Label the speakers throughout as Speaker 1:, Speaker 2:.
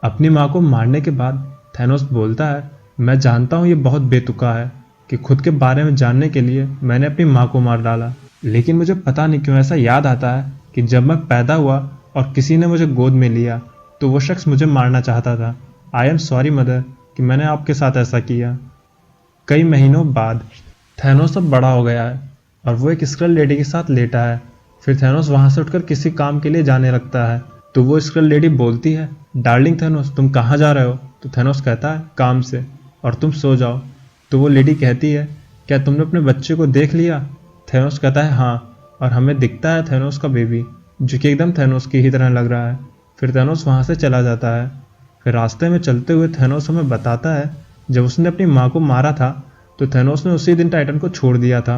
Speaker 1: अपनी माँ को मारने के बाद थैनोस बोलता है, मैं जानता हूँ ये बहुत बेतुका है कि खुद के बारे में जानने के लिए मैंने अपनी माँ को मार डाला, लेकिन मुझे पता नहीं क्यों ऐसा याद आता है कि जब मैं पैदा हुआ और किसी ने मुझे गोद में लिया तो वो शख्स मुझे मारना चाहता था। आई एम सॉरी मदर कि मैंने आपके साथ ऐसा किया। कई महीनों बाद थैनोस अब बड़ा हो गया है और वो एक स्क्रल लेडी के साथ लेटा है। फिर थैनोस वहां से उठकर किसी काम के लिए जाने लगता है तो वो स्क्रल लेडी बोलती है, डार्लिंग थैनोस तुम कहाँ जा रहे हो? तो थैनोस कहता है, काम से, और तुम सो जाओ। तो वो लेडी कहती है, क्या तुमने अपने बच्चे को देख लिया? थैनोस कहता है, हाँ, और हमें दिखता है थैनोस का बेबी जो कि एकदम थैनोस की ही तरह लग रहा है। फिर थैनोस वहां से चला जाता है। फिर रास्ते में चलते हुए थैनोस हमें बताता है, जब उसने अपनी माँ को मारा था तो थैनोस ने उसी दिन टाइटन को छोड़ दिया था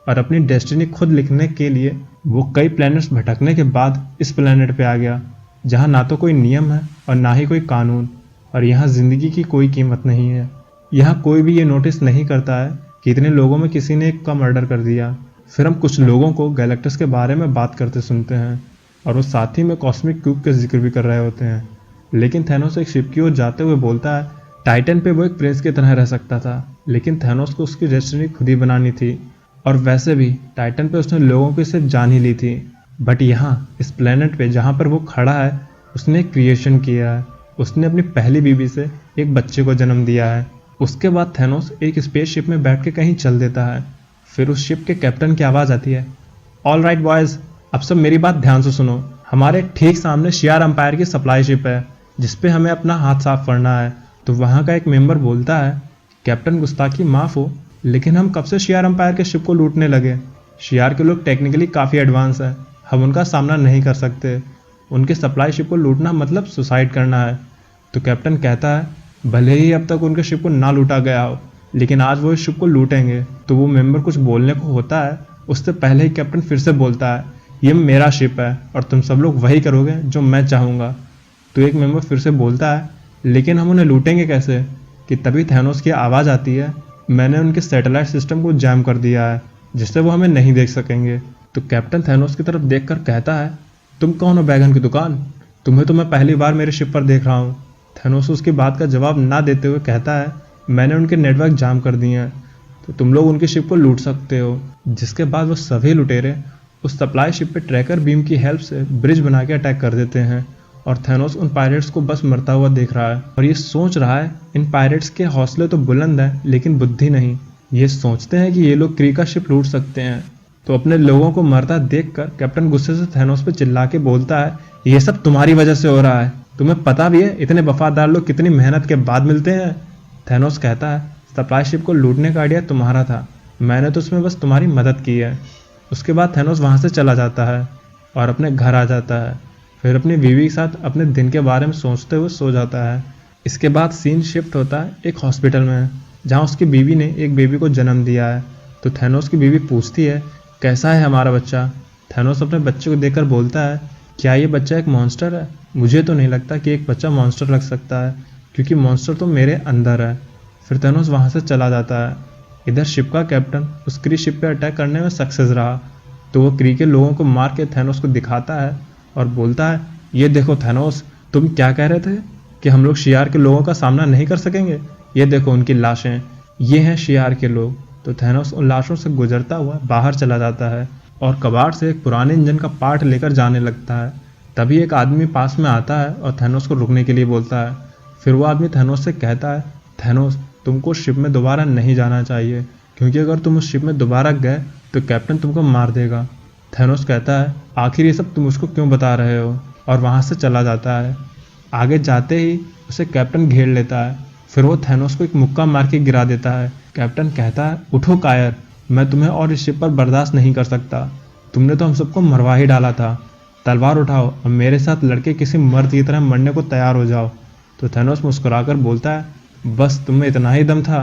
Speaker 1: और अपनी डेस्टिनी खुद लिखने के लिए वो कई प्लैनेट्स भटकने के बाद इस प्लैनेट पे आ गया जहाँ ना तो कोई नियम है और ना ही कोई कानून, और यहाँ जिंदगी की कोई कीमत नहीं है। यहाँ कोई भी ये नोटिस नहीं करता है कि इतने लोगों में किसी ने एक का मर्डर कर दिया। फिर हम कुछ लोगों को गैलेक्टस के बारे में बात करते सुनते हैं और वो साथ ही में कॉस्मिक क्यूब के जिक्र भी कर रहे होते हैं। लेकिन थैनोस एक शिप की ओर जाते हुए बोलता है, टाइटन पे वो एक प्रिंस की तरह रह सकता था, लेकिन थैनोस को उसकी डेस्टिनी खुद ही बनानी थी, और वैसे भी टाइटन पे उसने लोगों की सिर्फ जान ही ली थी। बट यहाँ इस प्लेनेट पे जहाँ पर वो खड़ा है उसने एक क्रिएशन किया है। उसने अपनी पहली बीवी से एक बच्चे को जन्म दिया है। उसके बाद थैनोस एक स्पेसशिप में बैठ के कहीं चल देता है। फिर उस शिप के कैप्टन की आवाज़ आती है, ऑल राइट बॉयज़, अब सब मेरी बात ध्यान से सुनो। हमारे ठीक सामने शियार अंपायर की सप्लाई शिप है जिसपे हमें अपना हाथ साफ करना है। तो वहाँ का एक मेंबर बोलता है, कैप्टन गुस्ताखी माफ़ हो, लेकिन हम कब से शियार अंपायर के शिप को लूटने लगे? शियार के लोग टेक्निकली काफ़ी एडवांस है, हम उनका सामना नहीं कर सकते। उनके सप्लाई शिप को लूटना मतलब सुसाइड करना है। तो कैप्टन कहता है, भले ही अब तक उनके शिप को ना लूटा गया हो, लेकिन आज वो इस शिप को लूटेंगे। तो वो मेंबर कुछ बोलने को होता है, उससे पहले ही कैप्टन फिर से बोलता है, ये मेरा शिप है और तुम सब लोग वही करोगे जो मैं चाहूँगा। तो एक मेंबर फिर से बोलता है, लेकिन हम उन्हें लूटेंगे कैसे? कि तभी थैनोस की आवाज़ आती है, मैंने उनके सैटेलाइट सिस्टम को जैम कर दिया है जिससे वो हमें नहीं देख सकेंगे। तो कैप्टन थैनोस की तरफ देखकर कहता है, तुम कौन हो बैगन की दुकान? तुम्हें तो मैं पहली बार मेरे शिप पर देख रहा हूँ। थैनोस उसकी बात का जवाब ना देते हुए कहता है, मैंने उनके नेटवर्क जाम कर दिए हैं तो तुम लोग उनकी शिप को लूट सकते हो। जिसके बाद वो सभी लुटेरे उस सप्लाई शिप पे ट्रैकर बीम की हेल्प से ब्रिज बना के अटैक कर देते हैं और थैनोस उन पायरेट्स को बस मरता हुआ देख रहा है और ये सोच रहा है, इन पायरेट्स के हौसले तो बुलंद हैं लेकिन बुद्धि नहीं। ये सोचते हैं कि ये लोग क्री का शिप लूट सकते हैं। तो अपने लोगों को मरता देखकर कैप्टन गुस्से से थैनोस पे चिल्ला के बोलता है, ये सब तुम्हारी वजह से हो रहा है। तुम्हें पता भी है इतने वफादार लोग कितनी मेहनत के बाद मिलते हैं? थैनोस कहता है, सप्लाई शिप को लूटने का आइडिया तुम्हारा था, मैंने तो उसमें बस तुम्हारी मदद की है। उसके बाद थैनोस वहाँ से चला जाता है और अपने घर आ जाता है। फिर अपनी बीवी के साथ अपने दिन के बारे में सोचते हुए सो जाता है। इसके बाद सीन शिफ्ट होता है एक हॉस्पिटल में जहाँ उसकी बीवी ने एक बेबी को जन्म दिया है। तो थैनोस की बीवी पूछती है, कैसा है हमारा बच्चा? थैनोस अपने बच्चे को देखकर बोलता है, क्या ये बच्चा एक मॉन्स्टर है? मुझे तो नहीं लगता कि एक बच्चा मॉन्स्टर लग सकता है, क्योंकि मॉन्स्टर तो मेरे अंदर है। फिर थैनोस वहाँ से चला जाता है। इधर शिप का कैप्टन उस क्री शिप पे अटैक करने में सक्सेस रहा, तो वो क्री के लोगों को मार के थैनोस को दिखाता है और बोलता है, ये देखो थैनोस, तुम क्या कह रहे थे कि हम लोग शियार के लोगों का सामना नहीं कर सकेंगे? ये देखो उनकी लाशें, ये हैं शियार के लोग। तो थैनोस उन लाशों से गुजरता हुआ बाहर चला जाता है और कबाड़ से एक पुराने इंजन का पार्ट लेकर जाने लगता है। तभी एक आदमी पास में आता है और थैनोस को रुकने के लिए बोलता है। फिर वो आदमी थैनोस से कहता है, थैनोस तुमको शिप में दोबारा नहीं जाना चाहिए, क्योंकि अगर तुम उस शिप में दोबारा गए तो कैप्टन तुमको मार देगा। थैनोस कहता है, आखिर ये सब तुम उसको क्यों बता रहे हो? और वहाँ से चला जाता है। आगे जाते ही उसे कैप्टन घेर लेता है। फिर वो थैनोस को एक मुक्का मार के गिरा देता है। कैप्टन कहता है, उठो कायर, मैं तुम्हें और इस शिप पर बर्दाश्त नहीं कर सकता। तुमने तो हम सबको मरवा ही डाला था। तलवार उठाओ और मेरे साथ लड़के किसी मर्द की तरह मरने को तैयार हो जाओ। तो थैनोस मुस्कुराकर बोलता है, बस तुम्हें इतना ही दम था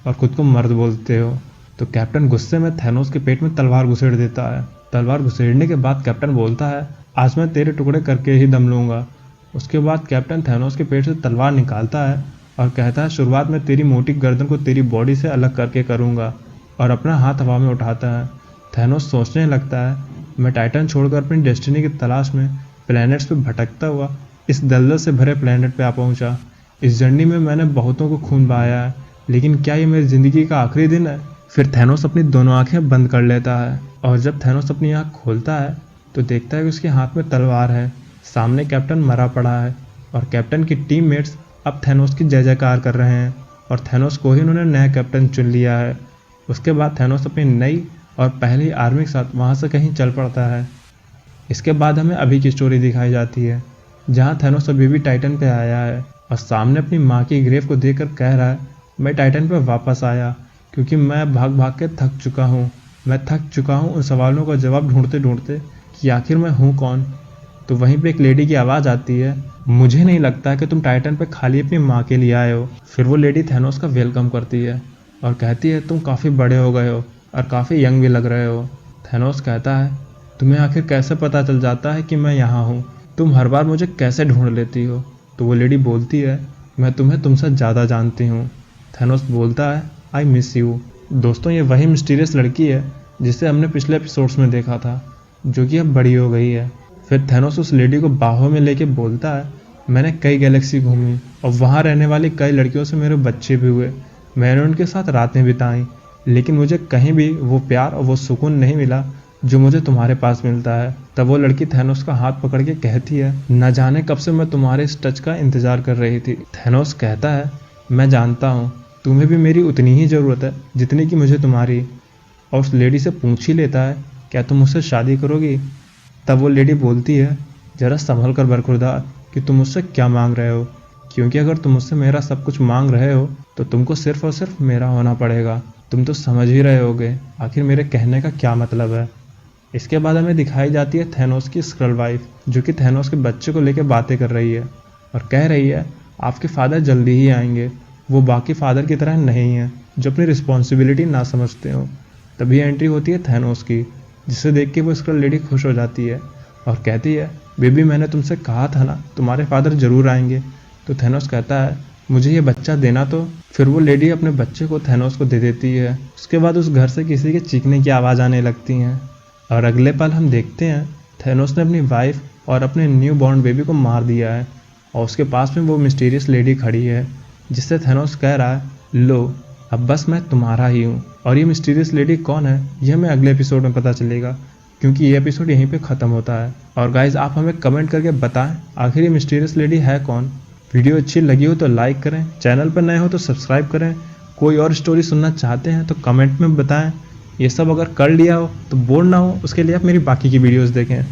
Speaker 1: और खुद को मर्द बोलते हो। तो कैप्टन गुस्से में थैनोस के पेट में तलवार घुसेड़ देता है। तलवार घुसेड़ने के बाद कैप्टन बोलता है, आज मैं तेरे टुकड़े करके ही दम लूँगा। उसके बाद कैप्टन थैनोस के पेट से तलवार निकालता है और कहता है, शुरुआत में तेरी मोटी गर्दन को तेरी बॉडी से अलग करके करूँगा, और अपना हाथ हवा में उठाता है। थैनोस सोचने लगता है, मैं टाइटन छोड़कर अपनी डेस्टिनी की तलाश में प्लैनेट्स पे भटकता हुआ इस दलदल से भरे प्लेनेट पे आ पहुंचा। इस जर्नी में मैंने बहुतों को खून बहाया है, लेकिन क्या ये मेरी ज़िंदगी का आखिरी दिन है? फिर थैनोस अपनी दोनों आंखें बंद कर लेता है और जब थैनोस अपनी आंख खोलता है तो देखता है कि उसके हाथ में तलवार है। सामने कैप्टन मरा पड़ा है और कैप्टन की टीममेट्स अब थैनोस की जय जयकार कर रहे हैं और थैनोस को ही उन्होंने नया कैप्टन चुन लिया है। उसके बाद थैनोस अपनी नई और पहली आर्मी के साथ वहाँ से कहीं चल पड़ता है। इसके बाद हमें अभी की स्टोरी दिखाई जाती है, जहाँ थैनोस अभी भी टाइटन पे आया है और सामने अपनी माँ की ग्रेव को देखकर कह रहा है, मैं टाइटन पे वापस आया क्योंकि मैं भाग भाग के थक चुका हूँ। मैं थक चुका हूँ उन सवालों का जवाब ढूंढते ढूंढते कि आखिर मैं हूँ कौन। तो वहीं पे एक लेडी की आवाज़ आती है, मुझे नहीं लगता कि तुम टाइटन पे खाली अपनी माँ के लिए आए हो। फिर वो लेडी थैनोस का वेलकम करती है और कहती है, तुम काफ़ी बड़े हो गए हो और काफ़ी यंग भी लग रहे हो। थैनोस कहता है, तुम्हें आखिर कैसे पता चल जाता है कि मैं यहाँ हूँ? तुम हर बार मुझे कैसे ढूंढ लेती हो? तो वो लेडी बोलती है, मैं तुम्हें तुमसे ज़्यादा जानती हूँ। थैनोस बोलता है, आई मिस यू। दोस्तों, ये वही मिस्टीरियस लड़की है जिसे हमने पिछले एपिसोड्स में देखा था, जो कि अब बड़ी हो गई है। फिर थैनोस उस लेडी को बाहों में लेके बोलता है, मैंने कई गैलेक्सी घूमी और वहाँ रहने वाली कई लड़कियों से मेरे बच्चे भी हुए। मैंने उनके साथ रातें बिताई, लेकिन मुझे कहीं भी वो प्यार और वो सुकून नहीं मिला जो मुझे तुम्हारे पास मिलता है। तब वो लड़की थैनोस का हाथ पकड़ के कहती है, न जाने कब से मैं तुम्हारे इस टच का इंतजार कर रही थी। थैनोस कहता है, मैं जानता हूँ तुम्हें भी मेरी उतनी ही ज़रूरत है जितनी कि मुझे तुम्हारी। और उस लेडी से पूछ ही लेता है, क्या तुम मुझसे शादी करोगी? तब वो लेडी बोलती है, ज़रा संभल कर बरखुरदार कि तुम मुझसे क्या मांग रहे हो, क्योंकि अगर तुम मुझसे मेरा सब कुछ मांग रहे हो तो तुमको सिर्फ और सिर्फ मेरा होना पड़ेगा। तुम तो समझ ही रहे होगे आखिर मेरे कहने का क्या मतलब है। इसके बाद हमें दिखाई जाती है थैनोस की स्क्रल वाइफ, जो कि थैनोस के बच्चे को लेकर बातें कर रही है और कह रही है, आपके फादर जल्दी ही आएंगे। वो बाकी फादर की तरह नहीं है जो अपनी रिस्पॉन्सिबिलिटी ना समझते हो। तभी एंट्री होती है थैनोस की, जिसे देख के वो स्क्रल लेडी खुश हो जाती है और कहती है, बेबी मैंने तुमसे कहा था ना तुम्हारे फादर ज़रूर आएंगे। तो थैनोस कहता है, मुझे ये बच्चा देना तो। फिर वो लेडी अपने बच्चे को थैनोस को दे देती है। उसके बाद उस घर से किसी के चीखने की आवाज़ आने लगती हैं और अगले पल हम देखते हैं थैनोस ने अपनी वाइफ और अपने न्यू बॉर्न बेबी को मार दिया है और उसके पास में वो मिस्टीरियस लेडी खड़ी है, जिससे थैनोस कह रहा है, लो अब बस मैं तुम्हारा ही हूँ। और ये मिस्टीरियस लेडी कौन है यह हमें अगले एपिसोड में पता चलेगा, क्योंकि ये एपिसोड यहीं पे ख़त्म होता है। और गाइज आप हमें कमेंट करके बताएं आखिर ये मिस्टीरियस लेडी है कौन। वीडियो अच्छी लगी हो तो लाइक करें, चैनल पर नए हो तो सब्सक्राइब करें। कोई और स्टोरी सुनना चाहते हैं तो कमेंट में बताएं। ये सब अगर कर लिया हो तो बोर ना हो, उसके लिए आप मेरी बाकी की वीडियोस देखें।